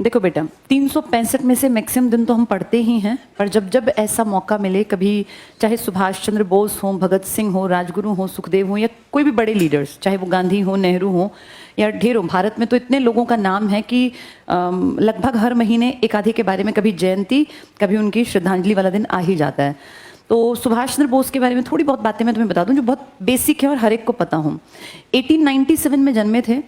देखो बेटा, 365 में से मैक्सिमम दिन तो हम पढ़ते ही हैं, पर जब जब ऐसा मौका मिले, कभी चाहे सुभाष चंद्र बोस हो, भगत सिंह हो, राजगुरु हो, सुखदेव हो, या कोई भी बड़े लीडर्स, चाहे वो गांधी हो, नेहरू हो, या ढेरों, भारत में तो इतने लोगों का नाम है कि लगभग हर महीने एक आधे के बारे में कभी जयंती, कभी उनकी श्रद्धांजलि वाला दिन आ ही जाता है। तो सुभाष चंद्र बोस के बारे में थोड़ी बहुत बातें मैं तुम्हें बता दूं जो बहुत बेसिक है और हर एक को पता हो। 1897 में जन्मे थे,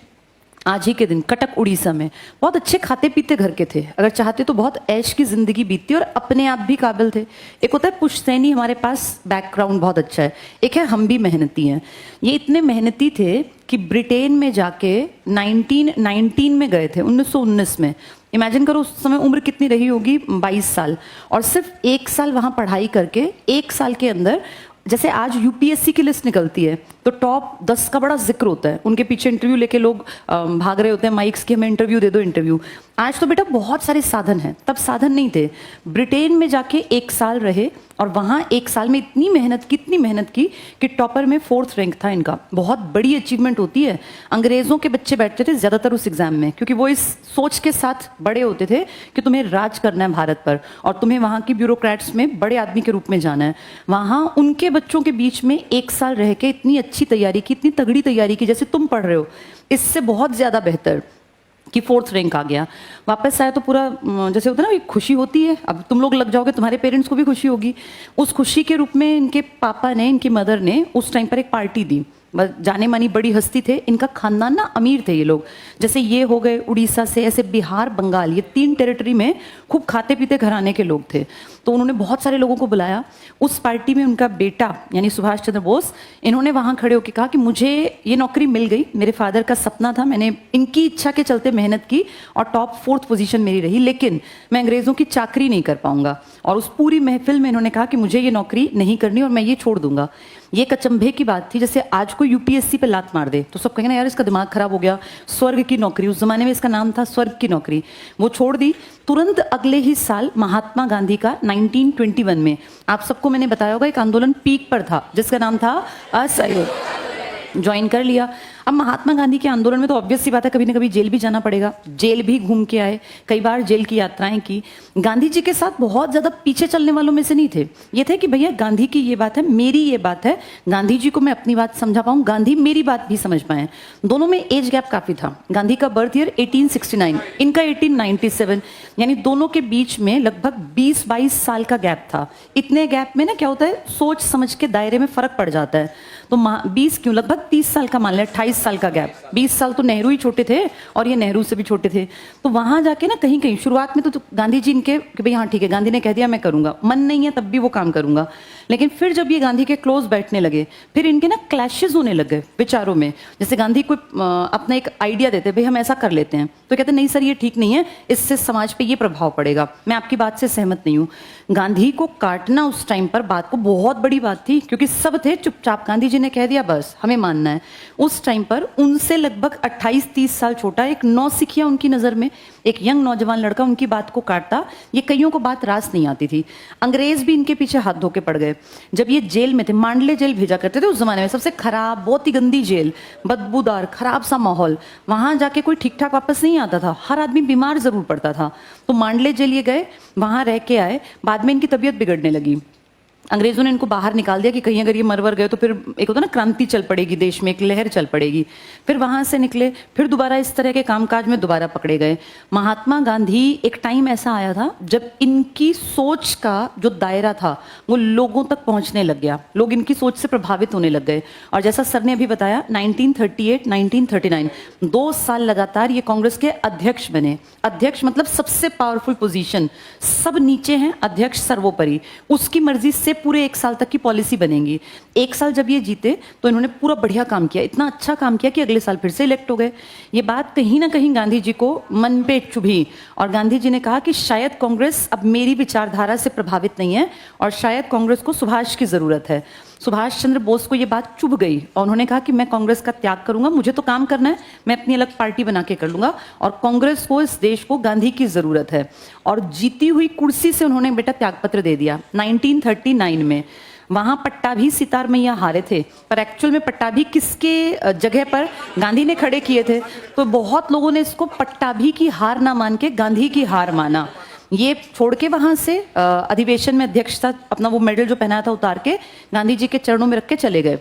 आज ही के दिन कटक उड़ीसा में। बहुत अच्छे खाते पीते घर के थे, अगर चाहते तो बहुत ऐश की जिंदगी बीतती और अपने आप भी काबिल थे। एक होता है पुश्तैनी, हमारे पास बैकग्राउंड बहुत अच्छा है, एक है हम भी मेहनती हैं। ये इतने मेहनती थे कि ब्रिटेन में जाके 1919 में गए थे, 1919 में। इमेजिन करो उस समय उम्र कितनी रही होगी, 22 साल। और सिर्फ 1 साल वहाँ पढ़ाई करके 1 साल के अंदर, जैसे आज यूपीएससी की लिस्ट निकलती है तो टॉप 10 का बड़ा जिक्र होता है, उनके पीछे इंटरव्यू लेके लोग भाग रहे होते हैं माइक्स की, हमें इंटरव्यू दे दो इंटरव्यू। आज तो बेटा बहुत सारे साधन हैं, तब साधन नहीं थे। ब्रिटेन में जाके 1 साल रहे और वहाँ 1 साल में इतनी मेहनत की कि टॉपर में 4th रैंक था इनका। बहुत बड़ी अचीवमेंट होती है। अंग्रेजों के बच्चे बैठते थे ज़्यादातर उस एग्जाम में, क्योंकि वो इस सोच के साथ बड़े होते थे कि तुम्हें राज करना है भारत पर और तुम्हें वहाँ की ब्यूरोक्रेट्स में बड़े आदमी के रूप में जाना है। वहाँ उनके बच्चों के बीच में 1 साल रह के इतनी अच्छी तैयारी की, इतनी तगड़ी तैयारी की, जैसे तुम पढ़ रहे हो, इससे बहुत ज़्यादा बेहतर कि 4th रैंक आ गया। वापस आया तो पूरा जैसे होता है ना, एक खुशी होती है। अब तुम लोग लग जाओगे, तुम्हारे पेरेंट्स को भी खुशी होगी। उस खुशी के रूप में इनके पापा ने, इनकी मदर ने उस टाइम पर एक पार्टी दी। जाने मानी बड़ी हस्ती थे, इनका खानदान ना अमीर थे ये लोग। जैसे ये हो गए उड़ीसा से, ऐसे बिहार, बंगाल, ये 3 टेरिटरी में खूब खाते पीते घराने के लोग थे। तो उन्होंने बहुत सारे लोगों को बुलाया। उस पार्टी में उनका बेटा यानी सुभाष चंद्र बोस, इन्होंने वहाँ खड़े होकर कहा कि मुझे ये नौकरी मिल गई, मेरे फादर का सपना था, मैंने इनकी इच्छा के चलते मेहनत की और टॉप 4th पोजीशन मेरी रही, लेकिन मैं अंग्रेज़ों की चाकरी नहीं कर पाऊंगा। और उस पूरी महफिल में इन्होंने कहा कि मुझे ये नौकरी नहीं करनी और मैं ये छोड़ दूंगा। ये एक अचंभे की बात थी, जैसे आज कोई यूपीएससी पे लात मार दे तो सब कहेंगे ना यार इसका दिमाग खराब हो गया, स्वर्ग की नौकरी, उस जमाने में इसका नाम था स्वर्ग की नौकरी। वो छोड़ दी। तुरंत अगले ही साल महात्मा गांधी का 1921 में, आप सबको मैंने बताया होगा, एक आंदोलन पीक पर था जिसका नाम था असहयोग, ज्वाइन कर लिया। अब महात्मा गांधी के आंदोलन में तो ऑब्वियस सी बात है कभी ना कभी जेल भी जाना पड़ेगा, जेल भी घूम के आए, कई बार जेल की यात्राएं की। गांधी जी के साथ बहुत ज़्यादा पीछे चलने वालों में से नहीं थे। ये थे कि भैया गांधी की ये बात है, मेरी ये बात है, गांधी जी को मैं अपनी बात समझा पाऊँ, गांधी मेरी बात भी समझ पाएँ। दोनों में एज गैप काफ़ी था। गांधी का बर्थ ईयर 1869, इनका 1897, यानी दोनों के बीच में लगभग 20-22 साल का गैप था। इतने गैप में ना क्या होता है, सोच समझ के दायरे में फ़र्क पड़ जाता है। तो 20 क्यों, लगभग 30 साल का मान लिया, 28 साल का गैप। 20 साल तो नेहरू ही छोटे थे और ये नेहरू से भी छोटे थे। तो वहां जाके ना कहीं कहीं शुरुआत में तो गांधी जी इनके कि भाई हाँ ठीक है, गांधी ने कह दिया मैं करूंगा, मन नहीं है तब भी वो काम करूंगा। लेकिन फिर जब ये गांधी के क्लोज बैठने लगे, फिर इनके ना क्लैशेस होने लगे विचारों में। जैसे गांधी को अपना एक आइडिया देते, भाई हम ऐसा कर लेते हैं, तो कहते नहीं सर ये ठीक नहीं है, इससे समाज पे ये प्रभाव पड़ेगा, मैं आपकी बात से सहमत नहीं हूँ। गांधी को काटना उस टाइम पर बात को बहुत बड़ी बात थी, क्योंकि सब थे चुपचाप, गांधी जी ने कह दिया बस हमें मानना है। उस टाइम पर उनसे लगभग 28-30 साल छोटा एक नौसिखिया उनकी नज़र में, एक यंग नौजवान लड़का उनकी बात को काटता। ये कईयों को बात रास नहीं आती थी। अंग्रेज भी इनके पीछे हाथ धो के पड़ गए। जब ये जेल में थे, मांडले जेल भेजा करते थे उस जमाने में, सबसे खराब, बहुत ही गंदी जेल, बदबूदार, खराब सा माहौल। वहां जाके कोई ठीक ठाक वापस नहीं आता था, हर आदमी बीमार जरूर पड़ता था। तो मांडले जेल ये गए, वहां रह के आए। बाद में इनकी तबीयत बिगड़ने लगी। अंग्रेजों ने इनको बाहर निकाल दिया कि कहीं अगर ये मरवर गए तो फिर एक होता ना क्रांति चल पड़ेगी, देश में एक लहर चल पड़ेगी। फिर वहां से निकले, फिर दोबारा इस तरह के कामकाज में दोबारा पकड़े गए। महात्मा गांधी, एक टाइम ऐसा आया था जब इनकी सोच का जो दायरा था वो लोगों तक पहुंचने लग गया, लोग इनकी सोच से प्रभावित होने लग गए। और जैसा सर ने अभी बताया, 1938-1939 2 साल लगातार ये कांग्रेस के अध्यक्ष बने। अध्यक्ष मतलब सबसे पावरफुल पोजीशन, सब नीचे हैं, अध्यक्ष सर्वोपरि, उसकी मर्जी से पूरे 1 साल तक की पॉलिसी बनेगी। 1 साल जब ये जीते तो इन्होंने पूरा बढ़िया काम किया, इतना अच्छा काम किया कि अगले साल फिर से इलेक्ट हो गए। ये बात कहीं ना कहीं गांधी जी को मन पे चुभी और गांधी जी ने कहा कि शायद कांग्रेस अब मेरी विचारधारा से प्रभावित नहीं है और शायद कांग्रेस को सुभाष की जरूरत है। सुभाष चंद्र बोस को ये बात चुभ गई और उन्होंने कहा कि मैं कांग्रेस का त्याग करूंगा, मुझे तो काम करना है, मैं अपनी अलग पार्टी बना के कर लूंगा और कांग्रेस को, इस देश को गांधी की जरूरत है। और जीती हुई कुर्सी से उन्होंने बेटा त्यागपत्र दे दिया 1939 में। वहां पट्टाभी सितार मैया हारे थे, पर एक्चुअल में पट्टाभी किसके जगह पर गांधी ने खड़े किए थे। तो बहुत लोगों ने इसको पट्टाभी की हार ना मान के गांधी की हार माना। ये छोड़ के वहां से अधिवेशन में अध्यक्षता अपना वो मेडल जो पहनाया था उतार के गांधी जी के चरणों में रख के चले गए।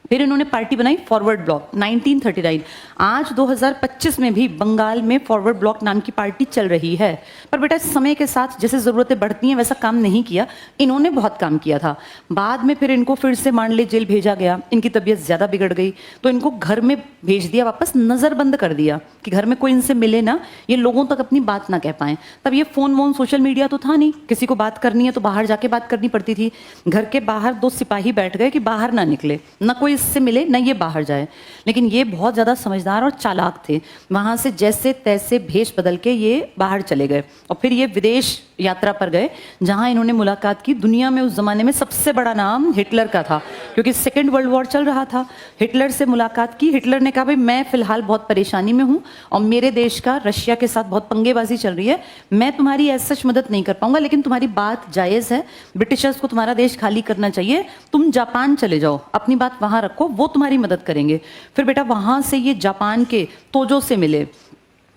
फिर इन्होंने पार्टी बनाई फॉरवर्ड ब्लॉक 1939। आज 2025 में भी बंगाल में फॉरवर्ड ब्लॉक नाम की पार्टी चल रही है। पर बेटा समय के साथ जैसे ज़रूरतें बढ़ती हैं वैसा काम नहीं किया, इन्होंने बहुत काम किया था। बाद में फिर इनको फिर से मांडले जेल भेजा गया, इनकी तबीयत ज़्यादा बिगड़ गई तो इनको घर में भेज दिया वापस, नज़रबंद कर दिया कि घर में कोई इनसे मिले ना, ये लोगों तक अपनी बात ना कह पाएँ। तब ये फ़ोन वोन सोशल मीडिया तो था नहीं, किसी को बात करनी है तो बाहर जाके बात करनी पड़ती थी। घर के बाहर 2 सिपाही बैठ गए कि बाहर ना निकले, ना कोई इससे मिले ना ये बाहर जाए। लेकिन ये बहुत ज़्यादा समझदार और चालाक थे, वहाँ से जैसे तैसे भेष बदल के ये बाहर चले गए और फिर ये विदेश यात्रा पर गए जहाँ इन्होंने मुलाकात की दुनिया में उस ज़माने में सबसे बड़ा नाम हिटलर का था, क्योंकि सेकेंड वर्ल्ड वॉर चल रहा था। हिटलर से मुलाकात की, हिटलर ने कहा भाई मैं फ़िलहाल बहुत परेशानी में हूँ और मेरे देश का रशिया के साथ बहुत पंगेबाजी चल रही है, मैं तुम्हारी ऐसा सच मदद नहीं कर पाऊंगा, लेकिन तुम्हारी बात जायज़ है, ब्रिटिशर्स को तुम्हारा देश खाली करना चाहिए, तुम जापान चले जाओ, अपनी बात वहाँ रखो, वो तुम्हारी मदद करेंगे। फिर बेटा वहाँ से ये जापान के तोजो से मिले,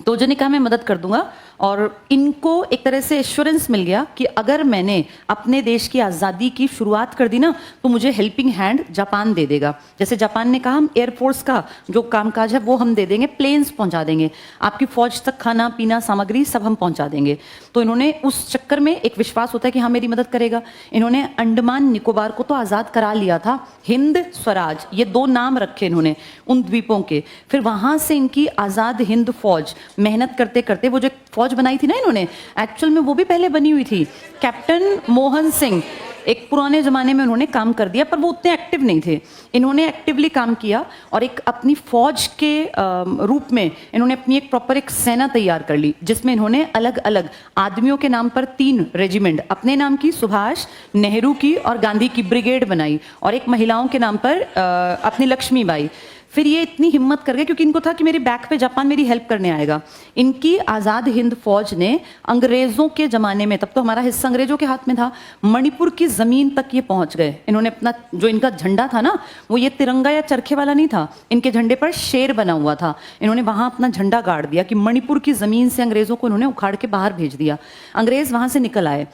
तोजो ने कहा मैं मदद कर दूंगा और इनको एक तरह से एश्योरेंस मिल गया कि अगर मैंने अपने देश की आज़ादी की शुरुआत कर दी ना तो मुझे हेल्पिंग हैंड जापान दे देगा। जैसे जापान ने कहा हम एयरफोर्स का जो कामकाज है वो हम दे देंगे, प्लेन्स पहुंचा देंगे, आपकी फौज तक खाना पीना सामग्री सब हम पहुंचा देंगे। तो इन्होंने उस चक्कर में एक विश्वास होता है कि हाँ मेरी मदद करेगा। इन्होंने अंडमान निकोबार को तो आज़ाद करा लिया था, हिंद स्वराज ये 2 नाम रखे इन्होंने उन द्वीपों के। फिर वहाँ से इनकी आज़ाद हिंद फौज मेहनत करते करते वो जो फौज बनाई थी ना इन्होंने, एक्चुअल में वो भी पहले बनी हुई थी। कैप्टन मोहन सिंह एक पुराने ज़माने में उन्होंने काम कर दिया, पर वो उतने एक्टिव नहीं थे, इन्होंने एक्टिवली काम किया और एक अपनी फौज के रूप में इन्होंने अपनी एक प्रॉपर एक सेना तैयार कर ली, जिसमें इन्होंने अलग अलग आदमियों के नाम पर 3 रेजिमेंट, अपने नाम की सुभाष, नेहरू की और गांधी की ब्रिगेड बनाई और एक महिलाओं के नाम पर अपनी लक्ष्मीबाई। फिर ये इतनी हिम्मत कर गए क्योंकि इनको था कि मेरी बैक पे जापान मेरी हेल्प करने आएगा। इनकी आज़ाद हिंद फौज ने अंग्रेज़ों के ज़माने में, तब तो हमारा हिस्सा अंग्रेज़ों के हाथ में था, मणिपुर की ज़मीन तक ये पहुंच गए। इन्होंने अपना जो इनका झंडा था ना वो ये तिरंगा या चरखे वाला नहीं था, इनके झंडे पर शेर बना हुआ था। इन्होंने वहाँ अपना झंडा गाड़ दिया कि मणिपुर की ज़मीन से अंग्रेज़ों को इन्होंने उखाड़ के बाहर भेज दिया। अंग्रेज़ वहाँ से निकल आए,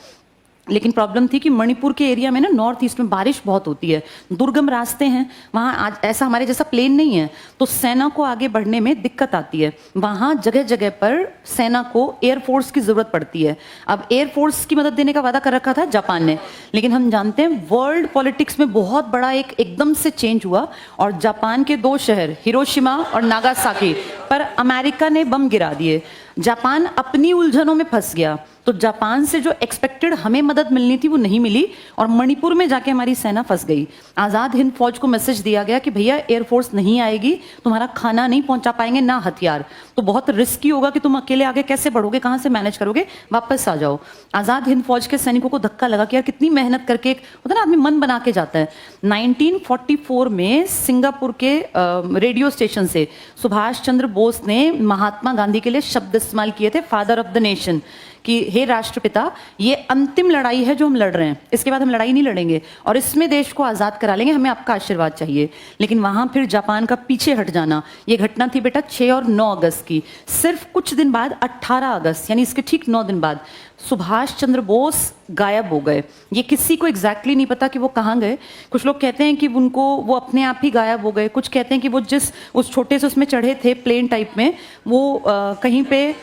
लेकिन प्रॉब्लम थी कि मणिपुर के एरिया में ना नॉर्थ ईस्ट में बारिश बहुत होती है, दुर्गम रास्ते हैं वहाँ, आज ऐसा हमारे जैसा प्लेन नहीं है, तो सेना को आगे बढ़ने में दिक्कत आती है। वहाँ जगह जगह पर सेना को एयरफोर्स की ज़रूरत पड़ती है। अब एयरफोर्स की मदद देने का वादा कर रखा था जापान ने, लेकिन हम जानते हैं वर्ल्ड पॉलिटिक्स में बहुत बड़ा एक एकदम से चेंज हुआ और जापान के 2 शहर हिरोशिमा और नागासाकी पर अमेरिका ने बम गिरा दिए। जापान अपनी उलझनों में फंस गया, तो जापान से जो एक्सपेक्टेड हमें मदद मिलनी थी वो नहीं मिली और मणिपुर में जाके हमारी सेना फंस गई। आज़ाद हिंद फौज को मैसेज दिया गया कि भैया एयरफोर्स नहीं आएगी, तुम्हारा खाना नहीं पहुंचा पाएंगे ना हथियार, तो बहुत रिस्की होगा कि तुम अकेले आगे कैसे बढ़ोगे, कहाँ से मैनेज करोगे, वापस आ जाओ। आज़ाद हिंद फौज के सैनिकों को धक्का लगा कि यार कितनी मेहनत करके, एक होता ना आदमी मन बना के जाता है। 1944 में सिंगापुर के रेडियो स्टेशन से सुभाष चंद्र बोस ने महात्मा गांधी के लिए शब्द इस्तेमाल किए थे, फादर ऑफ द नेशन, कि हे राष्ट्रपिता ये अंतिम लड़ाई है जो हम लड़ रहे हैं, इसके बाद हम लड़ाई नहीं लड़ेंगे और इसमें देश को आज़ाद करा लेंगे, हमें आपका आशीर्वाद चाहिए। लेकिन वहाँ फिर जापान का पीछे हट जाना, ये घटना थी बेटा 6 और 9 अगस्त की। सिर्फ कुछ दिन बाद 18 अगस्त यानी इसके ठीक 9 दिन बाद सुभाष चंद्र बोस गायब हो गए। ये किसी को एग्जैक्टली नहीं पता कि वो कहाँ गए। कुछ लोग कहते हैं कि उनको वो अपने आप ही गायब हो गए, कुछ कहते हैं कि वो जिस उस छोटे से उसमें चढ़े थे प्लेन टाइप में वो कहीं पे,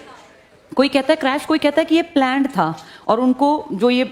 कोई कहता है क्रैश, कोई कहता है कि ये प्लान्ड था और उनको जो ये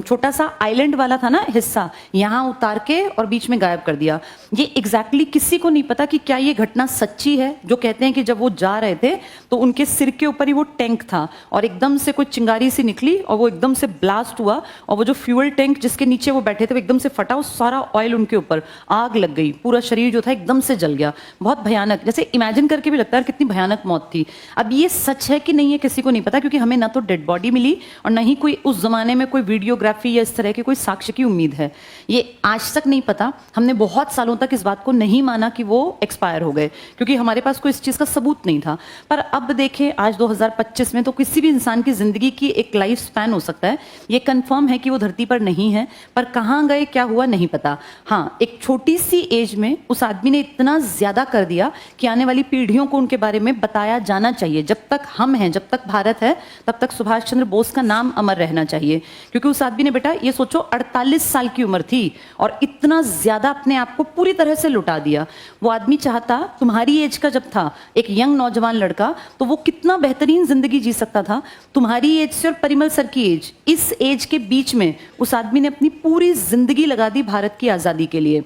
छोटा सा आइलैंड वाला था ना हिस्सा, यहाँ उतार के और बीच में गायब कर दिया। ये एग्जैक्टली किसी को नहीं पता कि क्या ये घटना सच्ची है। जो कहते हैं कि जब वो जा रहे थे तो उनके सिर के ऊपर ही वो टैंक था और एकदम से कोई चिंगारी सी निकली और वो एकदम से ब्लास्ट हुआ और वो जो फ्यूल टैंक जिसके नीचे वो बैठे थे वो एकदम से फटा, वो सारा ऑयल उनके ऊपर, आग लग गई, पूरा शरीर जो था एकदम से जल गया। बहुत भयानक, जैसे इमेजिन करके भी लगता है कितनी भयानक मौत थी। अब ये सच है कि नहीं है किसी को नहीं पता, क्योंकि हमें ना तो डेड बॉडी मिली और ना ही ही कोई उस जमाने में कोई वीडियोग्राफी या इस तरह के कोई साक्ष्य की उम्मीद है। ये आज तक नहीं पता। हमने बहुत सालों तक इस बात को नहीं माना कि वो एक्सपायर हो गए, क्योंकि हमारे पास कोई इस चीज़ का सबूत नहीं था। पर अब देखें, आज 2025 में तो किसी भी इंसान की ज़िंदगी की एक लाइफ स्पैन हो सकता है। ये कंफर्म है कि वो धरती पर नहीं है, पर कहाँ गए, क्या हुआ, नहीं पता। हाँ, एक छोटी सी एज में उस आदमी ने इतना ज़्यादा कर दिया कि आने वाली पीढ़ियों को उनके बारे में बताया जाना चाहिए। जब तक हम हैं, जब तक भारत है, तब तक सुभाष चंद्र बोस का नाम अमर रहना चाहिए। क्योंकि उस आदमी ने, बेटा ये सोचो, 48 साल की उम्र थी और इतना ज्यादा अपने आप को पूरी तरह से लुटा दिया। वो आदमी चाहता, तुम्हारी एज का जब था एक यंग नौजवान लड़का, तो वो कितना बेहतरीन जिंदगी जी सकता था। तुम्हारी एज से और परिमल सर की एज, इस एज के बीच में उस आदमी ने अपनी पूरी जिंदगी लगा दी भारत की आजादी के लिए।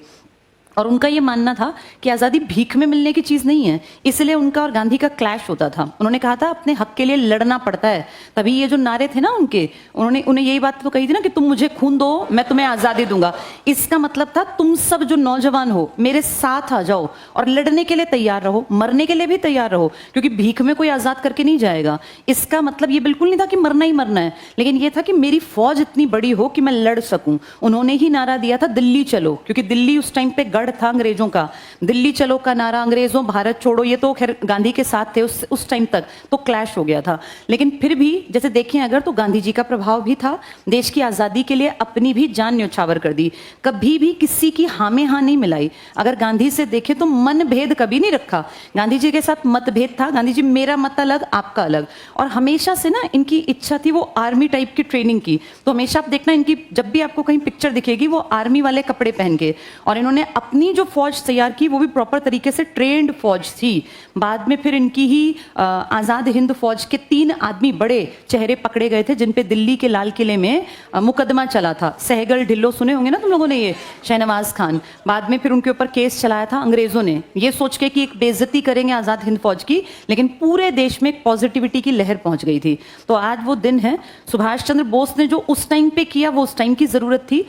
और उनका ये मानना था कि आज़ादी भीख में मिलने की चीज़ नहीं है, इसलिए उनका और गांधी का क्लैश होता था। उन्होंने कहा था अपने हक के लिए लड़ना पड़ता है। तभी ये जो नारे थे ना उनके, उन्हें यही बात तो कही थी ना कि तुम मुझे खून दो, मैं तुम्हें आज़ादी दूंगा। इसका मतलब था तुम सब जो नौजवान हो मेरे साथ आ जाओ और लड़ने के लिए तैयार रहो, मरने के लिए भी तैयार रहो, क्योंकि भीख में कोई आज़ाद करके नहीं जाएगा। इसका मतलब ये बिल्कुल नहीं था कि मरना ही मरना है, लेकिन ये था कि मेरी फौज इतनी बड़ी हो कि मैं लड़ सकूं। उन्होंने ही नारा दिया था दिल्ली चलो, क्योंकि दिल्ली उस टाइम पे गढ़ था अंग्रेजों का। दिल्ली चलो का नारा, अंग्रेजों भारत छोड़ो, ये तो खैर गांधी के साथ थे उस टाइम तक, तो क्लैश हो गया था। लेकिन फिर भी जैसे देखें अगर, तो गांधी जी का प्रभाव भी था। देश की आज़ादी के लिए अपनी भी जान न्यौछावर कर दी, कभी भी किसी की हाँ में हाँ नहीं मिलाई। अगर गांधी से देखें तो मन भेद कभी नहीं रखा। गांधी जी के साथ मतभेद था, गांधी जी मेरा मत अलग, आपका अलग। और हमेशा से ना इनकी इच्छा थी वो आर्मी टाइप की ट्रेनिंग की। तो हमेशा आप देखना, इनकी जब भी आपको कहीं पिक्चर दिखेगी वो आर्मी वाले कपड़े पहन के। और इन्होंने अपनी जो फौज तैयार की वो भी प्रॉपर तरीके से ट्रेंड फौज थी। बाद में फिर इनकी ही आज़ाद हिंद फौज के 3 आदमी बड़े चेहरे पकड़े गए थे, जिन पे दिल्ली के लाल किले में मुकदमा चला था। सहगल ढिल्लो सुने होंगे ना तुम लोगों ने, ये शहनवाज खान। बाद में फिर उनके ऊपर केस चलाया था अंग्रेजों ने, ये सोच के कि एक बेइज्जती करेंगे आज़ाद हिंद फौज की, लेकिन पूरे देश में एक पॉजिटिविटी की लहर पहुंच गई थी। तो आज वो दिन है। सुभाष चंद्र बोस ने जो उस टाइम पे किया वो उस टाइम की जरूरत थी।